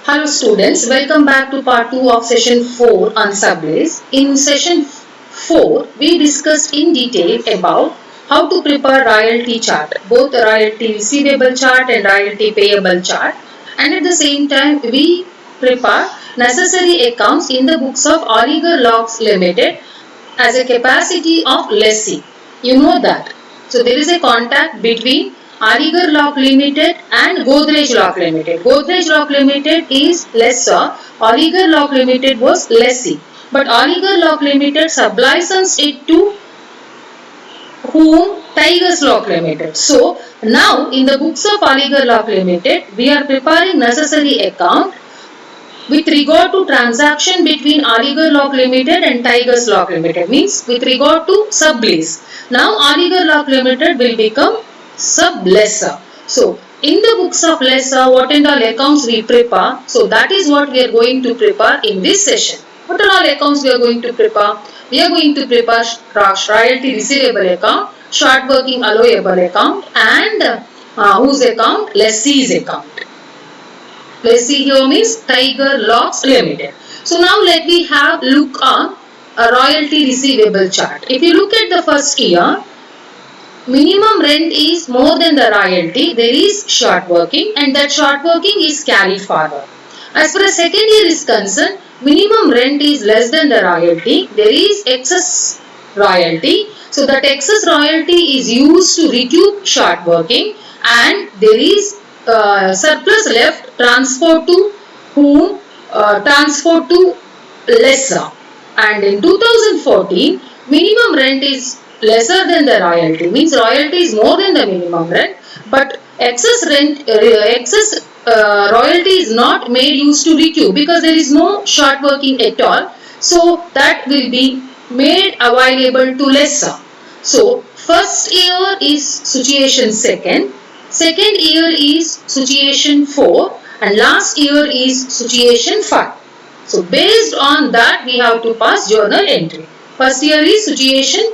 Hello students, welcome back to part 2 of session 4 on sublease. In session 4, we discussed in detail about how to prepare royalty chart, both the royalty receivable chart and royalty payable chart, and at the same time we prepare necessary accounts in the books of Oliger Locks Limited as a capacity of lessee. You know that. So there is a contact between Aligarh Lock Limited and Godrej Lock Limited. Godrej Lock Limited is lessor, Aligarh Lock Limited was lessee. But Aligarh Lock Limited sublicensed it to whom? Tigers Lock Limited. So now in the books of Aligarh Lock Limited, we are preparing necessary account with regard to transaction between Aligarh Lock Limited and Tigers Lock Limited, means with regard to sublease. Now Aligarh Lock Limited will become sublessor. So in the books of lessor, what and all accounts we prepare, so that is what we are going to prepare in this session. What are all accounts we are going to prepare? We are going to prepare royalty receivable account, short working allowable account, and whose account? Lessee's account. Lessee here means Tiger Locks Limited. So now let me have look on a royalty receivable chart. If you look at the first year, minimum rent is more than the royalty. There is short working, and that short working is carried forward. As far as second year is concerned, minimum rent is less than the royalty. There is excess royalty. So that excess royalty is used to recoup short working, and there is surplus left, transfer to whom? Transfer to lessor. And in 2014, minimum rent is lesser than the royalty, means royalty is more than the minimum rent, but excess royalty is not made use to recoup because there is no short working at all. So that will be made available to lessor. So first year is situation second year is situation 4, and last year is situation 5. So based on that we have to pass journal entry. First year is situation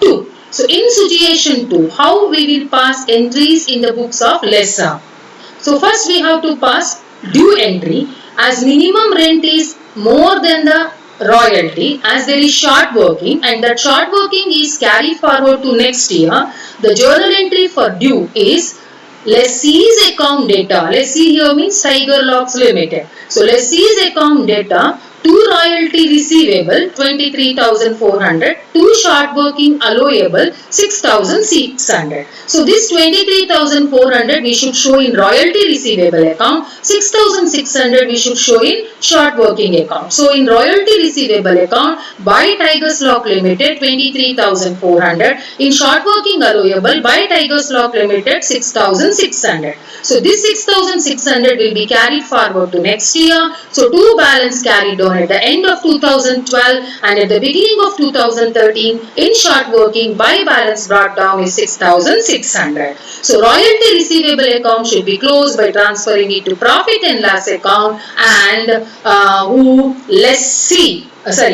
2. So in situation 2, how we will pass entries in the books of lessor? So first we have to pass due entry, as minimum rent is more than the royalty, as there is short working, and that short working is carried forward to next year. The journal entry for due is lessee's account data. Lessee here means Tiger Locks Limited. So lessee's account data, to royalty receivable 23,400, to short working allowable 6,600. So this 23,400 we should show in royalty receivable account, 6,600 we should show in short working account. So in royalty receivable account by Tigers Lock Limited 23,400, in short working allowable by Tigers Lock Limited 6,600. So this 6,600 will be carried forward to next year. So two balance carried on at the end of 2012 and at the beginning of 2013. In short working, by balance brought down is 6,600. So royalty receivable account should be closed by transferring it to profit and loss account, and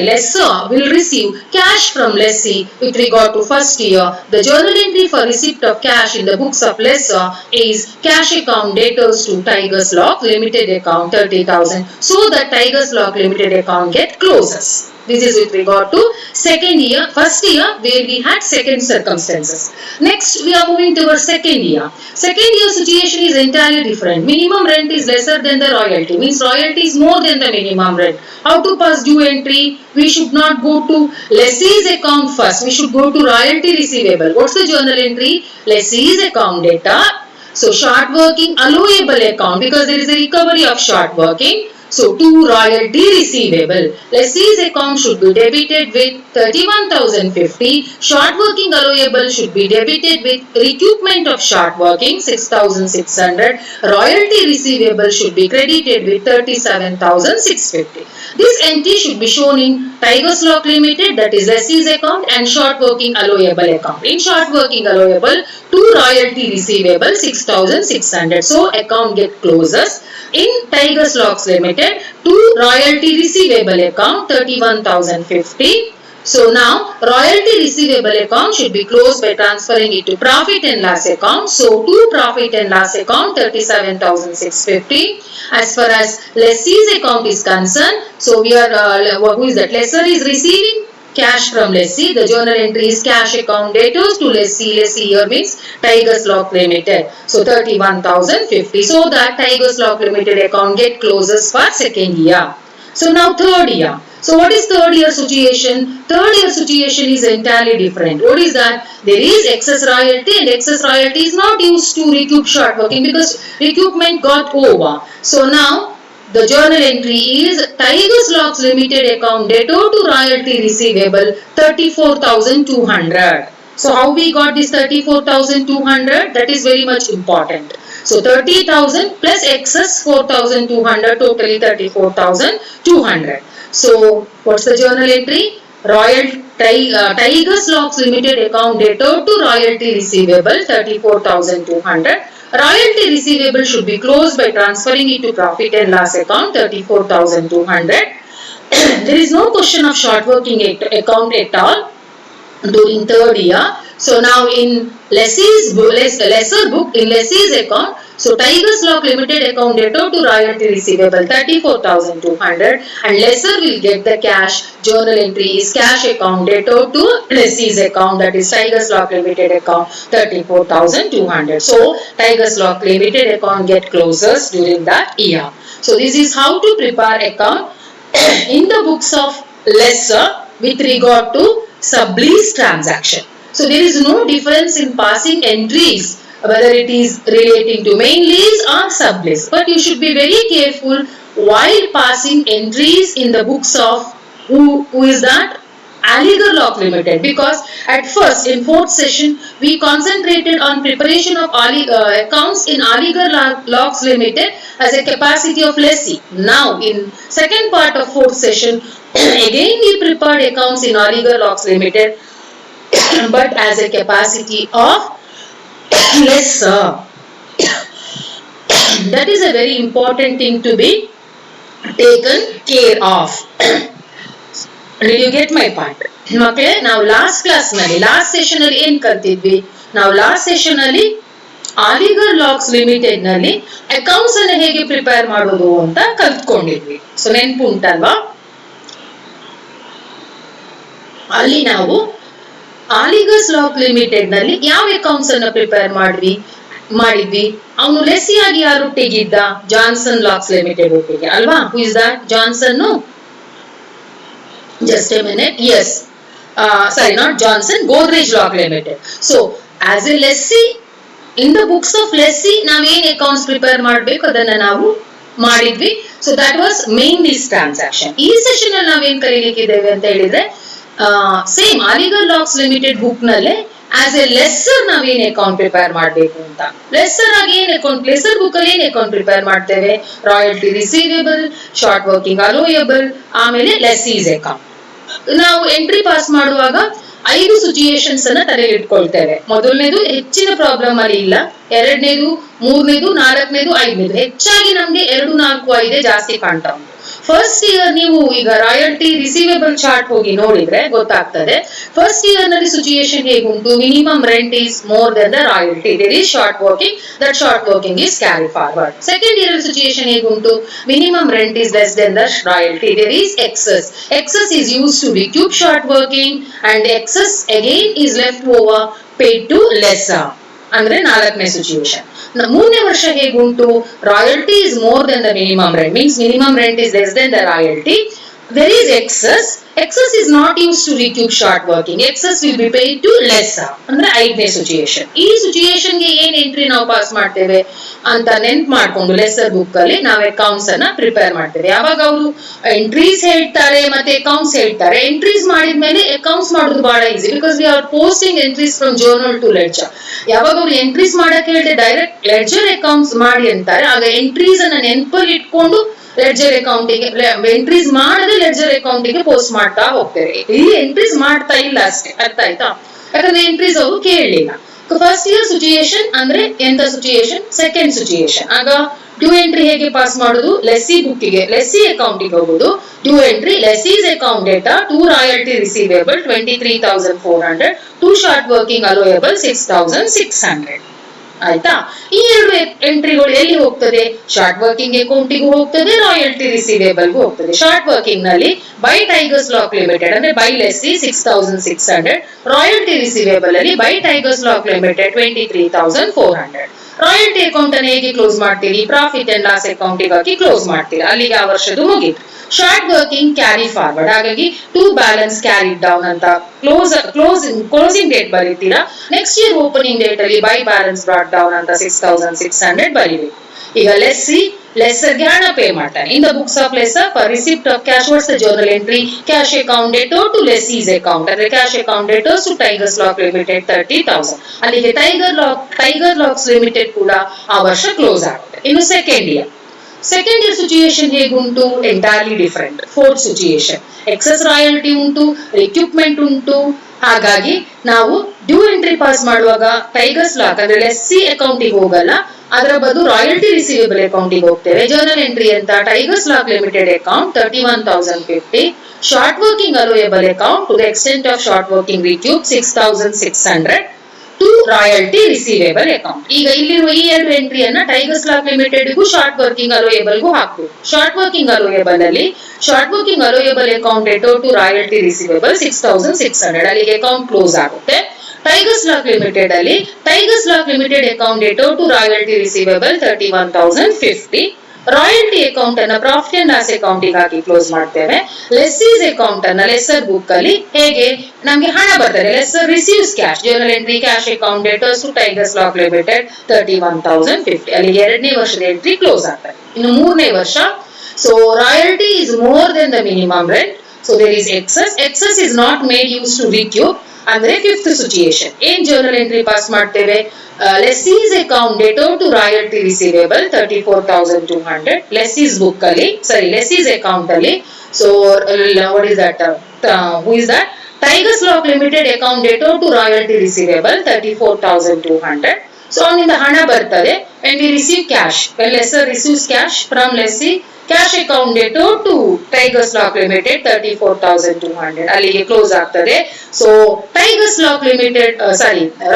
lessor will receive cash from lessee with regard to first year. The journal entry for receipt of cash in the books of lessor is cash account debtors to Tigers Lock Limited account 30,000. So that Tigers Lock Limited account get closes. This is with regard to second year. First year where we had second circumstances. Next we are moving to our second year. Second year situation is entirely different. Minimum rent is lesser than the royalty, means royalty is more than the minimum rent. How to pass due entry? We should not go to lessee's account first. We should go to royalty receivable. What's the journal entry? Lessee's account data. So short working allowable account, because there is a recovery of short working. So to royalty receivable, lessee's account should be debited with 31,050. Short working allowable should be debited with recoupment of short working 6,600. Royalty receivable should be credited with 37,650. This entry should be shown in Tigers Lock Limited, that is lessee's account, and short working allowable account. In short working allowable, to royalty receivable 6,600. So account get closes. In Tigers Locks Limited, to royalty receivable account 31,050. So now royalty receivable account should be closed by transferring it to profit and loss account. So to profit and loss account 37,650. As far as lessee's account is concerned, so we are who is that? Lessor is receiving cash from lessee. The journal entry is cash account debtors to lessee. Lessee here means Tigers Lock Limited. So 31,050. So that Tigers Lock Limited account get closes for second year. So now third year. So what is third year situation? Third year situation is entirely different. What is that? There is excess royalty, and excess royalty is not used to recoup short working because recoupment got over. So now the journal entry is Tigers Locks Limited account debtor to royalty receivable 34,200. So how we got this 34,200? That is very much important. So 30,000 plus excess 4,200, totally 34,200. So what's the journal entry? Tigers Locks Limited account debtor to royalty receivable 34,200. Royalty receivable should be closed by transferring it to profit and loss account 34,200. There is no question of short working account at all during third year. So now in lessee's lesser book, in lessee's account, so Tigers Lock Limited account debtor to royalty receivable 34,200, and lessor will get the cash. Journal entry is cash account debtor to lessee's account, that is Tigers Lock Limited account 34,200. So Tigers Lock Limited account get closes during that year. So this is how to prepare account in the books of lessor with regard to sublease transaction. So there is no difference in passing entries whether it is relating to main lease or sublease, but you should be very careful while passing entries in the books of who is that? Aligarh Lock Limited, because at first in fourth session we concentrated on preparation of accounts in Aligarh Locks Limited as a capacity of lessee. Now in second part of fourth session again we prepared accounts in Aligarh Locks Limited but as a capacity of lessor. That is a very important thing to be taken care of. Did you get my point? Okay, now last class nalli, last session alli ಏನು ಕಲ್ತಿದ್ವಿ? ನಾವು last session ಅಲ್ಲಿ Aligarh Locks Limited ನಲ್ಲಿ accounts ಅನ್ನು ಹೇಗೆ prepare ಮಾಡೋದು ಅಂತ ಕಲ್ತ್ಕೊಂಡಿದ್ವಿ. So ನೆನಪು ಉಂಟಲ್ವಾ? ಅಲ್ಲಿ ನಾವು Aligarh Locks Limited ನಲ್ಲಿ ಯಾವ ಅಕೌಂಟ್ಸ್ ಅನ್ನು ಪ್ರಿಪೇರ್ ಮಾಡಿದ್ವಿ? ಅವನು ಲೆಸ್ಸಿಯಾಗಿ ಯಾರು ಒಟ್ಟಿಗಿದ್ದ? ಜಾನ್ಸನ್ ಲಾಕ್ಸ್ ಲಿಮಿಟೆಡ್ ಒಟ್ಟಿಗೆ ಅಲ್ವಾ? ಹೂ is that? Johnson? Just a minute. Yes. Sorry, not Johnson. Godrej Lock Limited. So, as a lessee, in the books of lessee, ನಾವು ಏನು accounts prepare ಮಾಡಬೇಕು ಅದನ್ನ ನಾವು ಮಾಡಿದ್ವಿ. So, that was main lease transaction. ಈ session ಅಲ್ಲಿ ನಾವೇನು ಕಲಿಲಿಕ್ಕಿದ್ದೇವೆ ಅಂತ ಹೇಳಿದ್ರೆ same Aligarh Locks Limited book ನಲ್ಲೇ ಆಸ್ ಎ ಲೆಸ್ಸರ್ ನಾವೇನ್ ಅಕೌಂಟ್ ಪ್ರಿಪೇರ್ ಮಾಡಬೇಕು ಅಂತ. ಲೆಸ್ಸರ್ ಆಗಿ ಏನ್ ಅಕೌಂಟ್, ಲೆಸ್ಸರ್ ಬುಕ್ ಅಲ್ಲಿ ಏನ್ ಅಕೌಂಟ್ ಪ್ರಿಪೇರ್ ಮಾಡ್ತೇವೆ? Royalty receivable, short working allowable, ಆಮೇಲೆ ಲೆಸ್ಸೀಸ್ ಅಕೌಂಟ್. ನಾವು ಎಂಟ್ರಿ ಪಾಸ್ ಮಾಡುವಾಗ 5 ಸಿಚುಯೇಷನ್ಸ್ ಅನ್ನ ತಲೆಯಲ್ಲಿ ಇಟ್ಕೊಳ್ತೇವೆ. ಮೊದಲನೇದು ಹೆಚ್ಚಿನ ಪ್ರಾಬ್ಲಮ್ ಅಲ್ಲಿ ಇಲ್ಲ, ಎರಡನೇದು, ಮೂರನೇದು, ನಾಲ್ಕನೇದು, ಐದನೇದು. ಹೆಚ್ಚಾಗಿ ನಮ್ಗೆ 2, 4, 5 ಜಾಸ್ತಿ ಕಾಣ್ತಾ ಉಂಟು. ಫಸ್ಟ್ ಇಯರ್ ನೀವು ಈಗ ರಾಯಲ್ಟಿ ರಿಸೀವೇಬಲ್ ಚಾರ್ಟ್ ಹೋಗಿ ನೋಡಿದ್ರೆ ಗೊತ್ತಾಗ್ತದೆ. ಫಸ್ಟ್ ಇಯರ್ ನಲ್ಲಿ ಸಿಚುಯೇಷನ್ ಹೇಗುಂಟು? Minimum rent is more than the royalty, there is short working, that short working is carry forward. Second year situation ಹೇಗುಂಟು? Minimum rent is less than the royalty, there is excess. Excess is use to recoup short working and excess again is left over paid to lessor. ಅಂದ್ರೆ ನಾಲ್ಕನೇ situation. ಮೂರನೇ ವರ್ಷ ಹೇಗುಂಟು? Royalty is more than the minimum rent, means minimum rent is less than the royalty. There is excess. Excess is not used to recoup short working. Excess will be paid to lessor. ಅಂದ್ರೆ 5ನೇ situation. ಈ situation ಗೆ ಏನ್ entry ನಾವು pass ಮಾಡ್ತೇವೆ ಅಂತ ನೆನ್ಪು ಮಾಡ್ಕೊಂಡು ಲೆಸ್ಸರ್ ಬುಕ್ ಅಲ್ಲಿ ನಾವು ಅಕೌಂಟ್ಸ್ ಅನ್ನ ಪ್ರಿಪೇರ್ ಮಾಡ್ತೇವೆ. ಯಾವಾಗ ಅವರು ಎಂಟ್ರೀಸ್ ಹೇಳ್ತಾರೆ ಮತ್ತೆ ಅಕೌಂಟ್ಸ್ ಹೇಳ್ತಾರೆ, ಎಂಟ್ರೀಸ್ ಮಾಡಿದ್ಮೇಲೆ ಅಕೌಂಟ್ಸ್ ಮಾಡೋದು ಬಹಳ easy, because we are posting entries from journal to ledger. ಯಾವಾಗ ಅವರು ಎಂಟ್ರೀಸ್ ಮಾಡಕ್ಕೆ ಹೇಳಿದ್ರೆ ಡೈರೆಕ್ಟ್ ಲೆಡ್ಜರ್ ಅಕೌಂಟ್ಸ್ ಮಾಡಿ ಅಂತಾರೆ, ಆಗ ಎಂಟ್ರೀಸ್ ಅನ್ನ ನೆನಪಲ್ಲಿ ಇಟ್ಕೊಂಡು ಲೆಡ್ಜರ್ ಅಕೌಂಟಿಗೆ ಎಂಟ್ರೀಸ್ ಮಾಡದೆ ಲೆಡ್ಜರ್ ಅಕೌಂಟಿಗೆ ಪೋಸ್ಟ್ ಮಾಡ್ತಾ ಹೋಗ್ತೇವೆ. ಇಲ್ಲಿ ಎಂಟ್ರೀಸ್ ಮಾಡ್ತಾ ಇಲ್ಲ ಅಷ್ಟೇ, ಅರ್ಥ ಆಯ್ತಾ? ಯಾಕಂದ್ರೆ ಎಂಟ್ರೀಸ್ ಅವರು ಕೇಳಲಿಲ್ಲ. ಫಸ್ಟ್ ಇಯರ್ ಸಿಚುಯೇಷನ್ ಅಂದ್ರೆ ಎಂತ ಸಿಚುಯೇಷನ್, ಸೆಕೆಂಡ್ ಸಿಚುಯೇಷನ್. ಆಗ ಡ್ಯೂ ಎಂಟ್ರಿ ಹೇಗೆ ಪಾಸ್ ಮಾಡುದು, ಲೆಸ್ಸಿ ಬುಕ್ಕಿಗೆ ಲೆಸ್ಸಿ ಅಕೌಂಟಿಗೆ ಹೋಗುದು. Due entry lessee's account debtor to royalty receivable 23,400 to short working allowable 6,600. ಆಯ್ತಾ. ಈ ಎರಡು ಎಂಟ್ರಿಗಳು ಎಲ್ಲಿ ಹೋಗ್ತದೆ, ಶಾರ್ಟ್ ವರ್ಕಿಂಗ್ ಅಕೌಂಟಿಗೂ ಹೋಗ್ತದೆ, ರಾಯಲ್ಟಿ ರಿಸೀವೇಬಲ್ಗೂ ಹೋಗ್ತದೆ. ಶಾರ್ಟ್ ವರ್ಕಿಂಗ್ ನಲ್ಲಿ ಬೈ ಟೈಗರ್ಸ್ ಲಾಕ್ ಲಿಮಿಟೆಡ್ ಅಂದ್ರೆ ಬೈ ಲೆಸ್ಸಿ 6,600, ರಾಯಲ್ಟಿ ರಿಸೀವೇಬಲ್ ಅಲ್ಲಿ by tigers lock limited 23,400. Royalty account ಅನ್ನು ಹೇಗೆ ಕ್ಲೋಸ್ ಮಾಡ್ತೀರಿ, ಪ್ರಾಫಿಟ್ ಅಂಡ್ ಲಾಸ್ ಅಕೌಂಟಿಗೆ ಹಾಕಿ ಕ್ಲೋಸ್ ಮಾಡ್ತೀರಿ. ಅಲ್ಲಿಗೆ ಆ ವರ್ಷದ್ದು ಮುಗೀತು. ಶಾರ್ಟ್ ವರ್ಕಿಂಗ್ ಕ್ಯಾರಿ ಫಾರ್ವರ್ಡ್, ಹಾಗಾಗಿ ಟು ಬ್ಯಾಲೆನ್ಸ್ ಕ್ಯಾರಿಡ್ ಡೌನ್ ಅಂತ ಕ್ಲೋಸಿಂಗ್ ಡೇಟ್ ಬರೀತೀರಾ. ನೆಕ್ಸ್ಟ್ ಇಯರ್ ಓಪನಿಂಗ್ ಡೇಟ್ ಅಲ್ಲಿ ಬೈ ಬ್ಯಾಲೆನ್ಸ್ ಬ್ರಾಟ್ ಡೌನ್ ಅಂತ 6,600 ಬರೀಬೇಕು. ಈಗ ಲೆಸ್ಸಿ ಲೆಸ್ಸರ್ಗೆ ಹಣ ಪೇ ಮಾಡ್ತಾನೆ. In the books of lessor for receipt of cash what's the journal entry, cash account debtor to lessee's account ಅಂದ್ರೆ cash account debtors to tigers lock Limited 30,000. ಅಲ್ಲಿಗೆ tiger LOX limited ಕೂಡ ಆ ವರ್ಷ close ಆಗುತ್ತೆ. ಇನ್ನು second year situation ಹೇಗುಂಟು, entirely different. Fourth situation excess royalty ಉಂಟು, recoupment ಉಂಟು. ಹಾಗಾಗಿ ನಾವು ಡ್ಯೂ ಎಂಟ್ರಿ ಪಾಸ್ ಮಾಡುವಾಗ ಟೈಗರ್ಸ್ ಲಾಕ್ ಅಂದ್ರೆ ಲೆಸ್ಸಿ ಅಕೌಂಟಿಗೆ ಹೋಗಲ್ಲ, ಅದರ ಬದಲು ರಾಯಲ್ಟಿ ರಿಸೀವೇಬಲ್ ಅಕೌಂಟಿಗೆ ಹೋಗ್ತೇವೆ. ಜರ್ನಲ್ ಎಂಟ್ರಿ ಅಂತ Tigers lock Limited account 31,050, short working allowable account to the extent of short working recoup 6,600 to royalty receivable account. ಈಗ ಇಲ್ಲಿರುವ ಈ ಎರಡು ಎಂಟ್ರಿಯನ್ನ ಟೈಗರ್ಸ್ ಲಾಕ್ ಲಿಮಿಟೆಡ್ಗೂ ಶಾರ್ಟ್ ವರ್ಕಿಂಗ್ ಅಲೋಯಬಲ್ಗೂ ಹಾಕಬೇಕು. ಶಾರ್ಟ್ ವರ್ಕಿಂಗ್ ಅಲೋಯಬಲ್ ಅಲ್ಲಿ short working allowable account debtor to royalty receivable 6,600, ಅಲ್ಲಿಗೆ account close ಆಗುತ್ತೆ. ಟೈಗರ್ಸ್ ಲಾಕ್ ಲಿಮಿಟೆಡ್ ಅಲ್ಲಿ Aligarh lock Limited account debtor to royalty receivable 31,050, royalty account ಅನ್ನ ಪ್ರಾಫಿಟ್ ಅಂಡ್ ಲಾಸ್ ಅಕೌಂಟಿಗೆ ಹಾಕಿ close ಮಾಡ್ತೇವೆ. ಲೆಸ್ಸೀಸ್ ಅಕೌಂಟ್ ಅನ್ನ ಲೆಸ್ಸರ್ ಬುಕ್ ಅಲ್ಲಿ ಹೇಗೆ ನಮ್ಗೆ ಹಣ ಬರ್ತದೆ, lessor receives cash, journal entry cash account debtors to tigers lock Limited 31,050, ಅಲ್ಲಿ ಎರಡನೇ ವರ್ಷದ ಎಂಟ್ರಿ ಕ್ಲೋಸ್ ಆಗ್ತದೆ. ಇನ್ನು ಮೂರನೇ ವರ್ಷ, so royalty is more than the minimum rent, so there is excess is not made use to recoup ಅಂದ್ರೆ fifth situation. ಏನ್ journal entry pass ಮಾಡ್ತೇವೆ, lessee's account debtor to royalty receivable 34,200, lessee's book ಅಲ್ಲಿ lessee's account ಅಲ್ಲಿ. So what is that, who is that, Tigers lock Limited account debtor to royalty receivable 34,200. So ಅವನಿಂದ ಹಣ ಬರ್ತದೆ and we receive cash. When lessor receives cash from lessee, cash account debtor to Tigers Lock Limited 34,200, ಅಲ್ಲಿಗೆ close ಆಗ್ತದೆ. So Aligarh lock Limited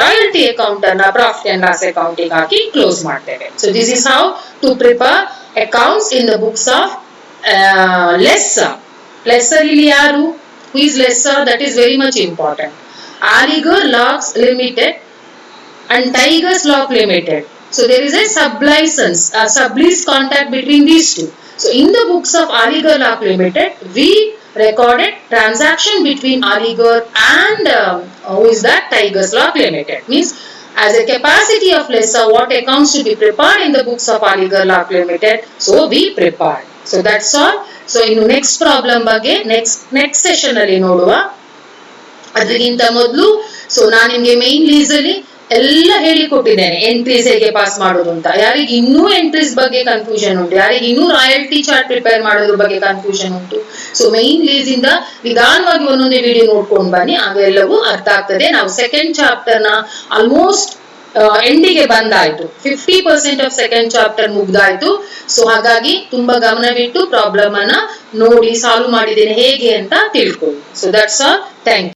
royalty account ಅನ್ನ profit and loss ಅಕೌಂಟಿಗೆ ಹಾಕಿ close ಮಾಡ್ತೇವೆ. So this is how to prepare accounts in the books of lessor. Lessor ಇಲ್ಲಿ ಯಾರು, who is lessor, that is very much important. Aligarh Locks Limited and Tigers Lock Limited. So there is a sublicense, a sublease contract between these two. So in the books of Aligarh Lock Limited, we recorded transaction between Aligarh and who is that, Tigers Lock Limited. Means as a capacity of lessor, what accounts to be prepared in the books of Aligarh Lock Limited, so we prepared. So that's all. So in next problem ಬಗ್ಗೆ next session ಅಲ್ಲಿ ನೋಡುವ. ಅದಕ್ಕಿಂತ ಮೊದಲು so ನಾನು ನಿಮಗೆ main lease ಅಲ್ಲಿ ಎಲ್ಲ ಹೇಳಿಕೊಟ್ಟಿದ್ದೇನೆ, entries ಹೇಗೆ ಪಾಸ್ ಮಾಡೋದು ಅಂತ. ಯಾರಿಗೆ ಇನ್ನೂ ಎಂಟ್ರೀಸ್ ಬಗ್ಗೆ ಕನ್ಫ್ಯೂಷನ್ ಉಂಟು, ಯಾರಿಗೆ ಇನ್ನೂ ರಾಯಲ್ಟಿ ಚಾರ್ಟ್ ಪ್ರಿಪೇರ್ ಮಾಡೋದ್ರ ಬಗ್ಗೆ ಕನ್ಫ್ಯೂಷನ್ ಉಂಟು, ಸೊ ಮೇನ್ ಲೀಸ್ ಇಂದ ನಿಧಾನವಾಗಿ ಒಂದೊಂದೇ ವಿಡಿಯೋ ನೋಡ್ಕೊಂಡು ಬನ್ನಿ, ಅವೆಲ್ಲವೂ ಅರ್ಥ ಆಗ್ತದೆ. ನಾವು ಸೆಕೆಂಡ್ ಚಾಪ್ಟರ್ ನ ಆಲ್ಮೋಸ್ಟ್ ಎಂಡಿಗೆ ಬಂದಾಯ್ತು, 50% ಆಫ್ ಸೆಕೆಂಡ್ ಚಾಪ್ಟರ್ ಮುಗ್ದಾಯ್ತು. ಸೊ ಹಾಗಾಗಿ ತುಂಬಾ ಗಮನವಿಟ್ಟು ಪ್ರಾಬ್ಲಮ್ ಅನ್ನ ನೋಡಿ ಸಾಲ್ವ್ ಮಾಡಿದ್ದೇನೆ ಹೇಗೆ ಅಂತ ತಿಳ್ಕೊಳ್ಳಿ. So that's all. Thank you.